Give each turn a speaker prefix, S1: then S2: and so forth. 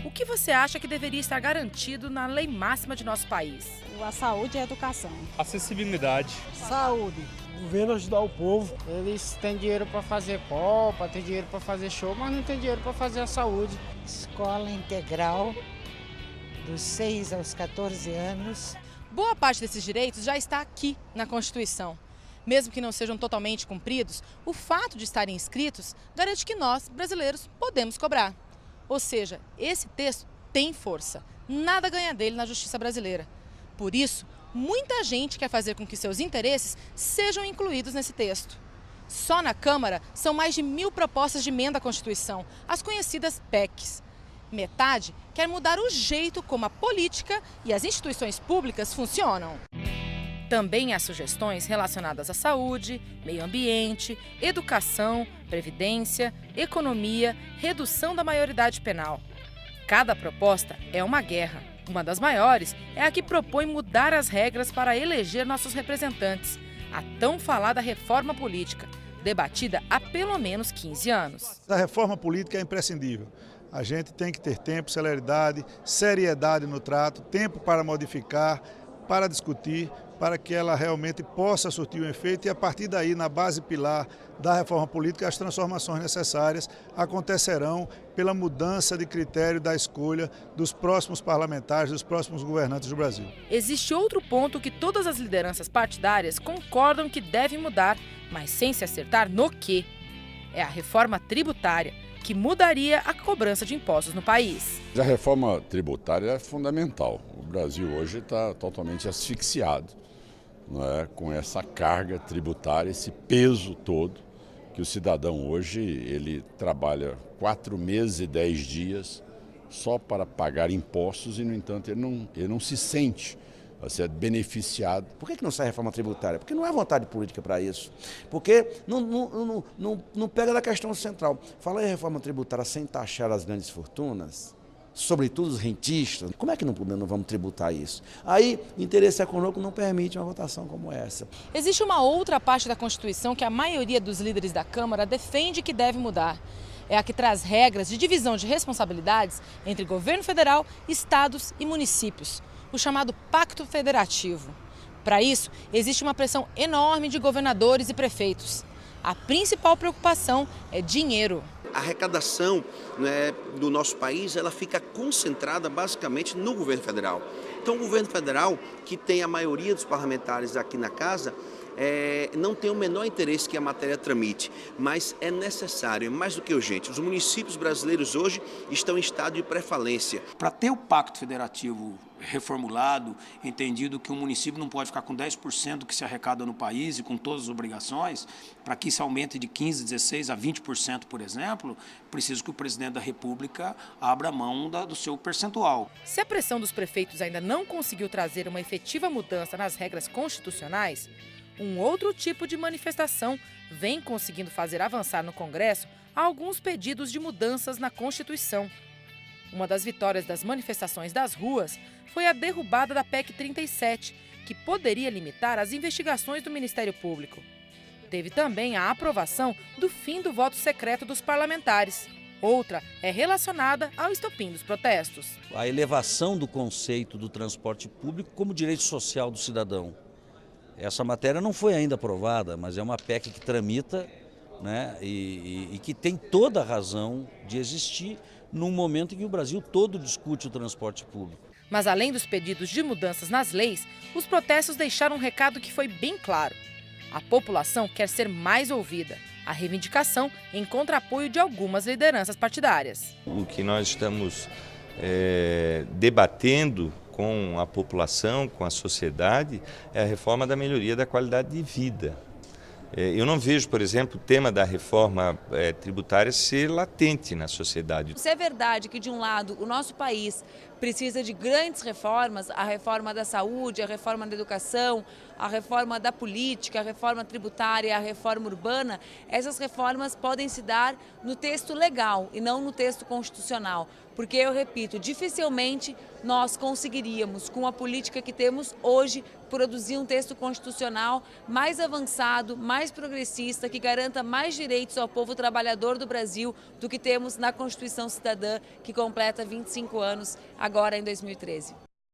S1: O que você acha que deveria estar garantido na lei máxima de nosso país?
S2: A saúde e a educação.
S3: Acessibilidade.
S4: Saúde. O governo ajudar o povo.
S5: Eles têm dinheiro para fazer Copa, têm dinheiro para fazer show, mas não tem dinheiro para fazer a saúde.
S6: Escola integral, dos 6 aos 14 anos.
S1: Boa parte desses direitos já está aqui na Constituição. Mesmo que não sejam totalmente cumpridos, o fato de estarem inscritos garante que nós, brasileiros, podemos cobrar. Ou seja, esse texto tem força. Nada ganha dele na justiça brasileira. Por isso, muita gente quer fazer com que seus interesses sejam incluídos nesse texto. Só na Câmara são mais de 1000 propostas de emenda à Constituição, as conhecidas PECs. Metade quer mudar o jeito como a política e as instituições públicas funcionam. Também há sugestões relacionadas à saúde, meio ambiente, educação, previdência, economia, redução da maioridade penal. Cada proposta é uma guerra. Uma das maiores é a que propõe mudar as regras para eleger nossos representantes, a tão falada reforma política, debatida há pelo menos 15 anos.
S7: A reforma política é imprescindível. A gente tem que ter tempo, celeridade, seriedade no trato, tempo para modificar, para discutir, para que ela realmente possa surtir um efeito e a partir daí, na base pilar da reforma política, as transformações necessárias acontecerão pela mudança de critério da escolha dos próximos parlamentares, dos próximos governantes do Brasil.
S1: Existe outro ponto que todas as lideranças partidárias concordam que deve mudar, mas sem se acertar no quê? É a reforma tributária, que mudaria a cobrança de impostos no país.
S8: A reforma tributária é fundamental. O Brasil hoje está totalmente asfixiado, não é, com essa carga tributária, esse peso todo, que o cidadão hoje ele trabalha 4 meses e 10 dias só para pagar impostos e, no entanto, ele não se sente a ser beneficiado.
S9: Por que não sai reforma tributária? Porque não há vontade política para isso. Porque não pega da questão central. Fala em reforma tributária sem taxar as grandes fortunas, sobretudo os rentistas. Como é que não vamos tributar isso? Aí, interesse econômico não permite uma votação como essa.
S1: Existe uma outra parte da Constituição que a maioria dos líderes da Câmara defende que deve mudar. É a que traz regras de divisão de responsabilidades entre governo federal, estados e municípios, o chamado Pacto Federativo. Para isso, existe uma pressão enorme de governadores e prefeitos. A principal preocupação é dinheiro.
S10: A arrecadação, né, do nosso país ela fica concentrada basicamente no governo federal. Então o governo federal, que tem a maioria dos parlamentares aqui na casa, não tem o menor interesse que a matéria tramite, mas é necessário, é mais do que urgente. Os municípios brasileiros hoje estão em estado de pré-falência.
S11: Para ter o Pacto Federativo reformulado, entendido que o município não pode ficar com 10% do que se arrecada no país e com todas as obrigações, para que isso aumente de 15%, 16% a 20%, por exemplo, preciso que o presidente da República abra mão do seu percentual.
S1: Se a pressão dos prefeitos ainda não conseguiu trazer uma efetiva mudança nas regras constitucionais, um outro tipo de manifestação vem conseguindo fazer avançar no Congresso alguns pedidos de mudanças na Constituição. Uma das vitórias das manifestações das ruas foi a derrubada da PEC 37, que poderia limitar as investigações do Ministério Público. Teve também a aprovação do fim do voto secreto dos parlamentares. Outra é relacionada ao estopim dos protestos.
S12: A elevação do conceito do transporte público como direito social do cidadão. Essa matéria não foi ainda aprovada, mas é uma PEC que tramita, né, e que tem toda a razão de existir num momento em que o Brasil todo discute o transporte público.
S1: Mas além dos pedidos de mudanças nas leis, os protestos deixaram um recado que foi bem claro. A população quer ser mais ouvida. A reivindicação encontra apoio de algumas lideranças partidárias.
S13: O que nós estamos debatendo com a população, com a sociedade, é a reforma da melhoria da qualidade de vida. Eu não vejo, por exemplo, o tema da reforma tributária ser latente na sociedade.
S14: Se é verdade que, de um lado, o nosso país precisa de grandes reformas, a reforma da saúde, a reforma da educação, a reforma da política, a reforma tributária, a reforma urbana, essas reformas podem se dar no texto legal e não no texto constitucional. porque, eu repito, dificilmente nós conseguiríamos, com a política que temos hoje, produzir um texto constitucional mais avançado, mais progressista, que garanta mais direitos ao povo trabalhador do Brasil do que temos na Constituição Cidadã, que completa 25 anos agora em 2013.